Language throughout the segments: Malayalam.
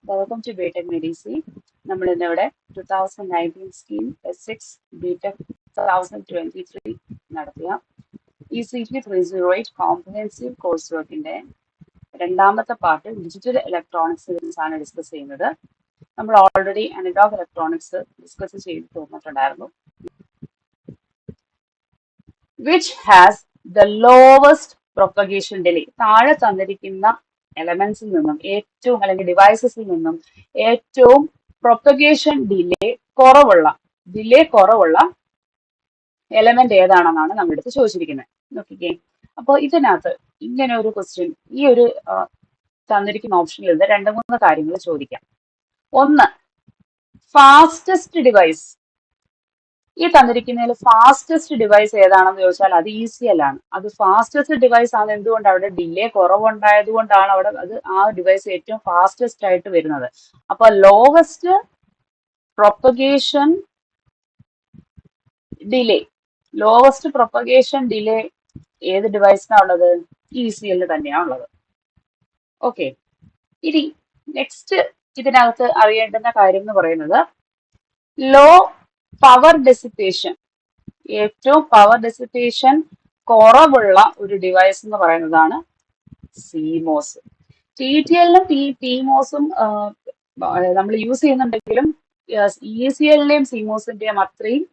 Welcome to BTech Medici. നമ്മൾ ഇന്നിവിടെ 2019 സ്കീം S6 ബിടെക് 2023 നടത്തിയ ECT 308 കോംപ്രിഹെൻസീവ് കോഴ്സ് വർക്കിന്റെ രണ്ടാമത്തെ പാർട്ട് ഡിജിറ്റൽ ഇലക്ട്രോണിക്സ് ആണ് ഡിസ്കസ് ചെയ്യുന്നത്. നമ്മൾ ഓൾറെഡി അനലോഗ് ഇലക്ട്രോണിക്സ് ഡിസ്കസ് ചെയ്ത് തോന്നിട്ടുണ്ടായിരുന്നു. Which has the lowest propagation delay. താഴെ തന്നിരിക്കുന്ന എലമെന്റ്സിൽ നിന്നും ഏറ്റവും അല്ലെങ്കിൽ ഡിവൈസസിൽ നിന്നും ഏറ്റവും പ്രൊപ്പഗേഷൻ ഡിലേ കുറവുള്ള എലമെന്റ് ഏതാണെന്നാണ് നമ്മുടെ അടുത്ത് ചോദിച്ചിരിക്കുന്നത്. നോക്കിക്കേ, അപ്പോൾ ഇതിനകത്ത് ഇങ്ങനെ ഒരു ക്വസ്റ്റ്യൻ ഈ ഒരു തന്നിരിക്കുന്ന ഓപ്ഷനിൽ നിന്ന് 2-3 കാര്യങ്ങൾ ചോദിക്കാം. ഒന്ന്, ഫാസ്റ്റസ്റ്റ് ഡിവൈസ്. ഈ തന്നിരിക്കുന്നതിൽ ഫാസ്റ്റസ്റ്റ് ഡിവൈസ് ഏതാണെന്ന് ചോദിച്ചാൽ അത് ECL ആണ്. അത് ഫാസ്റ്റസ്റ്റ് ഡിവൈസ് ആണ്. എന്തുകൊണ്ട്? അവിടെ ഡിലേ കുറവുണ്ടായത് കൊണ്ടാണ് അവിടെ ആ ഡിവൈസ് ഏറ്റവും ഫാസ്റ്റസ്റ്റ് ആയിട്ട് വരുന്നത്. അപ്പൊ ലോവസ്റ്റ് പ്രൊപ്പഗേഷൻ ഡിലേ ഏത് ഡിവൈസിനാണ് ഉള്ളത്? ECL തന്നെയാണ് ഉള്ളത്. ഓക്കെ, ഇനി നെക്സ്റ്റ് ഇതിനകത്ത് അറിയേണ്ടുന്ന കാര്യം എന്ന് പറയുന്നത് ലോ പവർ ഡെസിപ്പേഷൻ. ഏറ്റവും പവർ ഡെസിപ്പേഷൻ കുറവുള്ള ഒരു ഡിവൈസ് എന്ന് പറയുന്നതാണ് CMOS. TTLനും PMOSും നമ്മൾ യൂസ് ചെയ്യുന്നുണ്ടെങ്കിലും ECLന്റെയും CMOSന്റെയും അത്രയും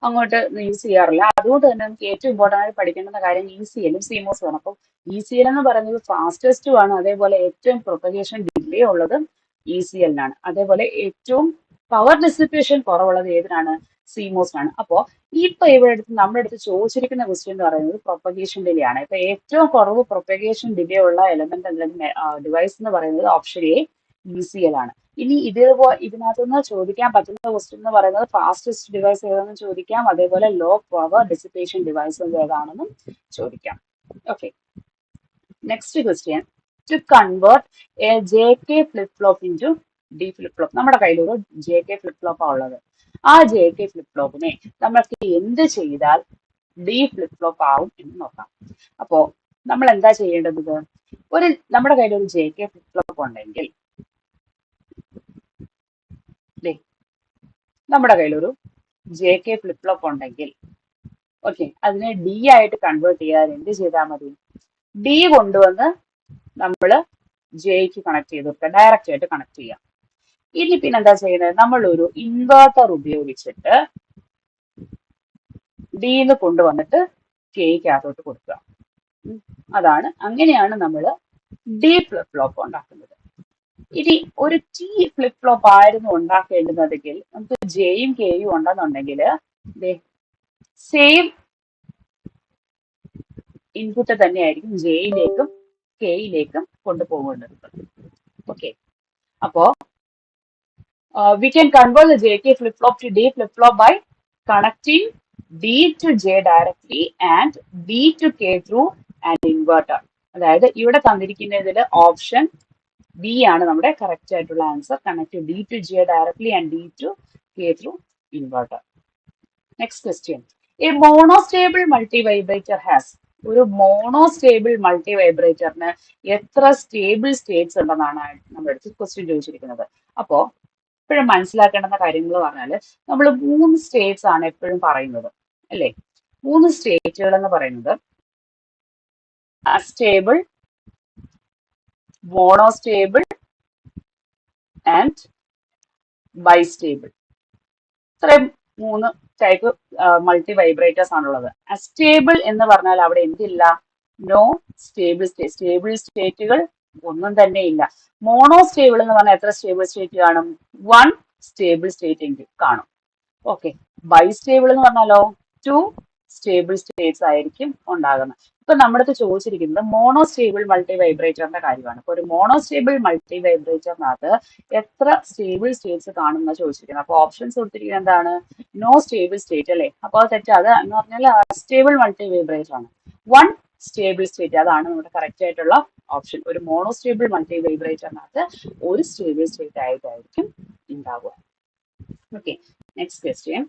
അങ്ങോട്ട് യൂസ് ചെയ്യാറില്ല. അതുകൊണ്ട് തന്നെ നമുക്ക് ഏറ്റവും ഇമ്പോർട്ടൻ്റ് ആയിട്ട് പഠിക്കേണ്ടുന്ന കാര്യം ECLും CMOSും ആണ്. അപ്പം ECL എന്ന് പറയുന്നത് ഫാസ്റ്റസ്റ്റും ആണ്. അതേപോലെ ഏറ്റവും പ്രൊപ്പഗേഷൻ ഡിലേ ഉള്ളത് ECLനാണ്. അതേപോലെ ഏറ്റവും പവർ ഡെസിപ്പേഷൻ കുറവുള്ളത് ഏതിനാണ്? CMOSനാണ്. അപ്പോൾ ഇപ്പൊ ഇവിടെ നമ്മുടെ അടുത്ത് ചോദിച്ചിരിക്കുന്ന ക്വസ്റ്റ്യൻ എന്ന് പറയുന്നത് പ്രൊപ്പഗേഷൻ ഡിലേ ആണ്. ഇപ്പൊ ഏറ്റവും കുറവ് പ്രൊപ്പഗേഷൻ ഡിലേ ഉള്ള എലമെന്റ് അല്ലെങ്കിൽ ഡിവൈസ് എന്ന് പറയുന്നത് ഓപ്ഷൻ എ ECL ആണ്. ഇനി ഇതിനകത്തുനിന്ന് ചോദിക്കാൻ പറ്റുന്ന ക്വസ്റ്റ്യൻ എന്ന് പറയുന്നത് ഫാസ്റ്റസ്റ്റ് ഡിവൈസ് ഏതാണെന്ന് ചോദിക്കാം. അതേപോലെ ലോ പവർ ഡെസിപ്പേഷൻ ഡിവൈസ് ഏതാണെന്നും ചോദിക്കാം. Okay, next question, to convert a JK flip flop into D flip flop. നമ്മുടെ കയ്യിലൊരു JK ഫ്ലിപ്പ് ഫ്ലോപ്പാണ് ഉള്ളത്. ആ JK ഫ്ലിപ്പ് ഫ്ലോപ്പിനെ നമ്മൾക്ക് എന്ത് ചെയ്താൽ D ഫ്ലിപ്പ് ഫ്ലോപ്പ് ആവും എന്ന് നോക്കാം. അപ്പോ നമ്മൾ എന്താ ചെയ്യേണ്ടത്? നമ്മുടെ കയ്യിൽ ഒരു JK ഫ്ലിപ്പ് ഫ്ലോപ്പ് ഉണ്ടെങ്കിൽ ഓക്കെ, അതിനെ D ആയിട്ട് കൺവേർട്ട് ചെയ്യാൻ എന്ത് ചെയ്താൽ മതി? D കൊണ്ടുവന്ന് നമ്മൾ Jക്ക് കണക്ട് ചെയ്ത് കൊടുക്കുക, ഡയറക്റ്റ് ആയിട്ട് കണക്ട് ചെയ്യാം. ഇനി പിന്നെ എന്താ ചെയ്യുന്നത്? നമ്മൾ ഒരു ഇൻവെർട്ടർ ഉപയോഗിച്ചിട്ട് Dന്ന് കൊണ്ടുവന്നിട്ട് Kക്കകത്തോട്ട് കൊടുക്കുക. അങ്ങനെയാണ് നമ്മൾ D ഫ്ലിപ്പ് ഫ്ലോപ്പ് ഉണ്ടാക്കുന്നത്. ഇനി ഒരു T ഫ്ലിപ്പ് ഫ്ലോപ്പ് ആയിരുന്നു ഉണ്ടാക്കേണ്ടുന്നതെങ്കിൽ നമുക്ക് Jയും Kയും ഉണ്ടെന്നുണ്ടെങ്കിൽ സെയിം ഇൻപുട്ട് തന്നെയായിരിക്കും Jയിലേക്കും Kയിലേക്കും കൊണ്ടുപോകേണ്ടത്. ഓക്കെ, അപ്പോ we can convert the JK flip flop to D flip flop by connecting D to J directly and D to K through an inverter. അതായത് ഇവിടെ തന്നിരിക്കുന്നതിൽ ഓപ്ഷൻ B ആണ് നമ്മുടെ കറക്റ്റ് ആയിട്ടുള്ള answer. Connect D to J directly and D to K through inverter. Next question, A monostable multivibrator has. ഒരു മോണോസ്റ്റേബിൾ മൾട്ടിവൈബ്രേറ്ററിന് എത്ര സ്റ്റേബിൾ സ്റ്റേറ്റ്സ് ഉണ്ടെന്നാണ് നമ്മുടെ അടുത്ത് ക്വസ്റ്റ്യൻ ചോദിച്ചിരിക്കുന്നത്. അപ്പോ എപ്പോഴും മനസ്സിലാക്കേണ്ടുന്ന കാര്യങ്ങൾ പറഞ്ഞാൽ നമ്മൾ 3 സ്റ്റേറ്റ്സ് ആണ് എപ്പോഴും പറയുന്നത്, അല്ലേ? 3 സ്റ്റേറ്റുകൾ എന്ന് പറയുന്നത് അസ്റ്റേബിൾ, മോണോസ്റ്റേബിൾ ആൻഡ് ബൈസ്റ്റേബിൾ. ഇത്രയും 3 ടൈപ്പ് മൾട്ടി വൈബ്രേറ്റേഴ്സ് ആണുള്ളത്. അസ്റ്റേബിൾ എന്ന് പറഞ്ഞാൽ അവിടെ എന്തില്ല? No stable state. സ്റ്റേബിൾ സ്റ്റേറ്റുകൾ ഒന്നും തന്നെ ഇല്ല. മോണോസ്റ്റേബിൾ എന്ന് പറഞ്ഞാൽ എത്ര സ്റ്റേബിൾ സ്റ്റേറ്റ് കാണും? 1 സ്റ്റേബിൾ സ്റ്റേറ്റ് എങ്കിലും കാണും. ഓക്കെ, ബൈസ്റ്റേബിൾ എന്ന് പറഞ്ഞാലോ 2 സ്റ്റേബിൾ സ്റ്റേറ്റ്സ് ആയിരിക്കും ഉണ്ടാകുന്നത്. ഇപ്പൊ നമ്മുടെ അടുത്ത് ചോദിച്ചിരിക്കുന്നത് മോണോസ്റ്റേബിൾ മൾട്ടി വൈബ്രേറ്ററിന്റെ കാര്യമാണ്. ഇപ്പൊ ഒരു മോണോസ്റ്റേബിൾ മൾട്ടി വൈബ്രേറ്ററിനകത്ത് എത്ര സ്റ്റേബിൾ സ്റ്റേറ്റ്സ് കാണുന്ന ചോദിച്ചിരിക്കുന്നത്. അപ്പൊ ഓപ്ഷൻസ് കൊടുത്തിരിക്കുന്നത് എന്താണ്? നോ സ്റ്റേബിൾ സ്റ്റേറ്റ്, അല്ലേ? അപ്പൊ അത് തെറ്റാത് എന്ന് പറഞ്ഞാൽ സ്റ്റേബിൾ മൾട്ടി വൈബ്രേറ്റർ ആണ്. 1 സ്റ്റേബിൾ സ്റ്റേറ്റ്, അതാണ് നമ്മുടെ കറക്റ്റ് ആയിട്ടുള്ള ഓപ്ഷൻ. ഒരു മോണോസ്റ്റേബിൾ മൾട്ടി വൈബ്രേറ്ററിനകത്ത് 1 സ്റ്റേബിൾ സ്റ്റേറ്റ് ആയിട്ടായിരിക്കും ഉണ്ടാവുക. Okay, next question,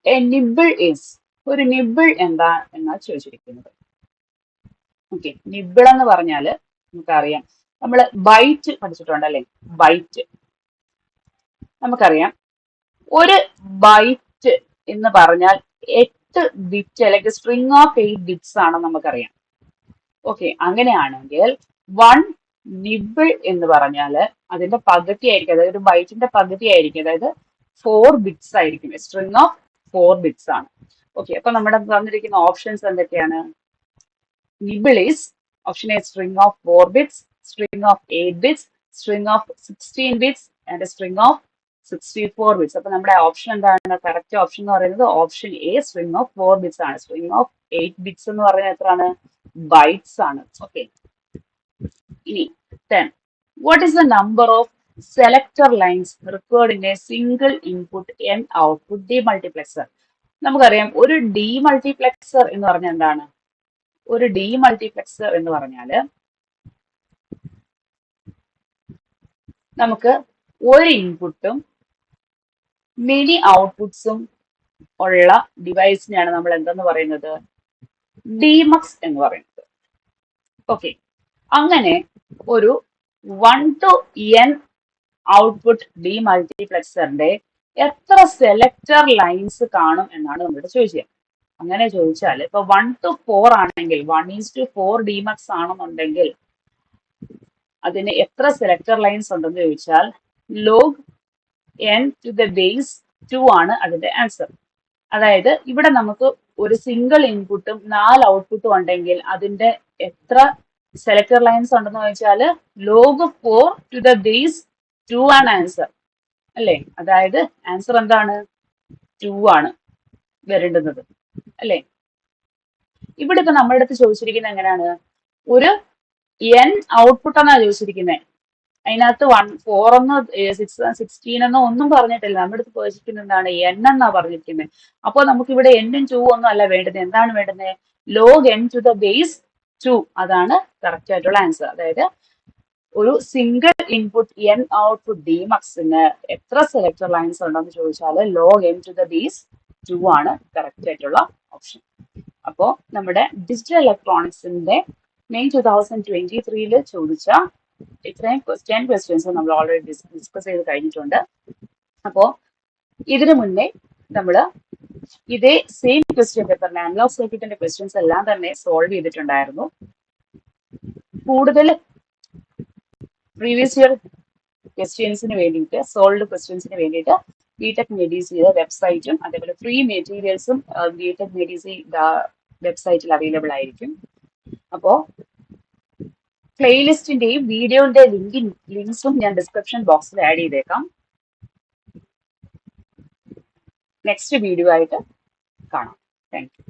A nibble is. ഒരു നിബിൾ എന്താ എന്നാ ചോദിച്ചിരിക്കുന്നത്. ഓക്കെ, നിബിൾ എന്ന് പറഞ്ഞാൽ നമുക്കറിയാം നമ്മൾ ബൈറ്റ് പഠിച്ചിട്ടുണ്ടല്ലേ? ബൈറ്റ് നമുക്കറിയാം. ഒരു ബൈറ്റ് എന്ന് പറഞ്ഞാൽ 8 ബിറ്റ് അല്ലെങ്കിൽ സ്ട്രിങ് ഓഫ് 8 ബിറ്റ്സ് ആണെന്ന് നമുക്കറിയാം. ഓക്കെ, അങ്ങനെയാണെങ്കിൽ 1 നിബിൾ എന്ന് പറഞ്ഞാൽ അതിന്റെ പകുതി ആയിരിക്കും, അതായത് ഒരു ബൈറ്റിന്റെ പകുതി ആയിരിക്കും, അതായത് 4 ബിറ്റ്സ് ആയിരിക്കും. സ്ട്രിങ് ഓഫ് 4 ബിറ്റ്സ് ആണ്. ഓക്കെ, അപ്പൊ നമ്മുടെ തന്നിരിക്കുന്ന ഓപ്ഷൻസ് എന്തൊക്കെയാണ്? Nibble is option A, string of 4 bits, string of 8 bits, string of 16 bits and a string of 64 bits. അപ്പൊ നമ്മുടെ ഓപ്ഷൻ എന്താണ്? കറക്റ്റ് ഓപ്ഷൻ എന്ന് പറയുന്നത് option A, string of 4 bits ആണ്. സ്ട്രിങ് ഓഫ് 8 ബിറ്റ്സ് എന്ന് പറയുന്നത് എത്രയാണ്? ബൈറ്റ്സ് ആണ്. ഓക്കെ, ഇനി 10. What is the number of selector lines required in a single input and output demultiplexer? നമുക്കറിയാം, ഒരു ഡീമൾട്ടിപ്ലെക്സർ എന്ന് പറഞ്ഞാൽ എന്താണ്? ഒരു ഡീമൾട്ടിപ്ലെക്സർ എന്ന് പറഞ്ഞാല് നമുക്ക് ഒരു ഇൻപുട്ടും മെനി ഔട്ട്പുട്ട്സും ഉള്ള ഡിവൈസിനെയാണ് നമ്മൾ എന്തെന്ന് പറയുന്നത്? ഡിമക്സ് എന്ന് പറയുന്നത്. ഓക്കെ, അങ്ങനെ ഒരു 1 to n ഔട്ട്പുട്ട് ഡീമൾട്ടിപ്ലെക്സറിന്റെ എത്ര സെലക്ടർ ലൈൻസ് കാണും എന്നാണ് നമ്മളോട് ചോദിച്ചത്. അങ്ങനെ ചോദിച്ചാൽ ഇപ്പൊ 1 to 4 ആണെങ്കിൽ 1:4 ഡിമക്സ് ആണെന്നുണ്ടെങ്കിൽ അതിന് എത്ര സെലക്ടർ ലൈൻസ് ഉണ്ടെന്ന് ചോദിച്ചാൽ log n to the base 2 ആണ് അതിന്റെ ആൻസർ. അതായത് ഇവിടെ നമുക്ക് ഒരു സിംഗിൾ ഇൻപുട്ടും 4 ഔട്ട്പുട്ടും ഉണ്ടെങ്കിൽ അതിന്റെ എത്ര സെലക്ടർ ലൈൻസ് ഉണ്ടെന്ന് ചോദിച്ചാൽ ലോഗ് 4 to the base 2 ആണ് ആൻസർ അല്ലേ? അതായത് ആൻസർ എന്താണ്? 2 ആണ് വരേണ്ടുന്നത് അല്ലേ? ഇവിടെ ഇപ്പൊ നമ്മുടെ അടുത്ത് ചോദിച്ചിരിക്കുന്നത് എങ്ങനെയാണ്? ഒരു n ഔട്ട്പുട്ട് എന്നാണ് ചോദിച്ചിരിക്കുന്നത്. അതിനകത്ത് 4 എന്നോ 16 എന്നോ ഒന്നും പറഞ്ഞിട്ടില്ല. നമ്മുടെ അടുത്ത് ചോദിച്ചിരിക്കുന്നത് എന്താണ്? n എന്നാ പറഞ്ഞിരിക്കുന്നത്. അപ്പോൾ നമുക്ക് ഇവിടെ n-ഉം 2 ഒന്നും അല്ല വേണ്ടത്. എന്താണ് വേണ്ടത്? Log n to the base 2. അതാണ് കറക്റ്റ് ആയിട്ടുള്ള ആൻസർ. അതായത് ഒരു സിംഗിൾ ഇൻപുട്ട് n ഔട്ട്പുട്ട് ഡിമക്സിന് എത്ര സെലക്ടർ ലൈൻസ് ഉണ്ടെന്ന് ചോദിച്ചാൽ log n to the base 2 ആണ് കറക്റ്റ് ആയിട്ടുള്ള ഓപ്ഷൻ. അപ്പോൾ നമ്മുടെ ഡിജിറ്റൽ ഇലക്ട്രോണിക്സിന്റെ മെയ് 2023 ചോദിച്ച ഇത്രയും 10 ക്വസ്റ്റ്യൻസ് നമ്മൾ ഓൾറെഡി ഡിസ്കസ് ചെയ്ത് കഴിഞ്ഞിട്ടുണ്ട്. അപ്പോൾ ഇതിനു മുന്നേ നമ്മൾ ഇതേ സെയിം ക്വസ്റ്റ്യൻ പേപ്പറിന്റെ അനലോഗ് സർക്യൂട്ടിന്റെ ക്വസ്റ്റ്യൻസ് എല്ലാം തന്നെ സോൾവ് ചെയ്തിട്ടുണ്ടായിരുന്നു. കൂടുതൽ പ്രീവിയസ് ഇയർ ക്വസ്റ്റ്യൻസിന് വേണ്ടിയിട്ട്, സോൾവ്ഡ് ക്വസ്റ്റ്യൻസിന് വേണ്ടിയിട്ട് ബിടെക് മെഡിസിയുടെ വെബ്സൈറ്റും അതേപോലെ ഫ്രീ മെറ്റീരിയൽസും ബിടെക് മെഡിസി വെബ്സൈറ്റിൽ അവൈലബിൾ ആയിരിക്കും. അപ്പോൾ പ്ലേലിസ്റ്റിന്റെയും വീഡിയോന്റെ ലിങ്ക്സും ഞാൻ ഡിസ്ക്രിപ്ഷൻ ബോക്സിൽ ആഡ് ചെയ്തേക്കാം. നെക്സ്റ്റ് വീഡിയോ ആയിട്ട് കാണാം. Thank you.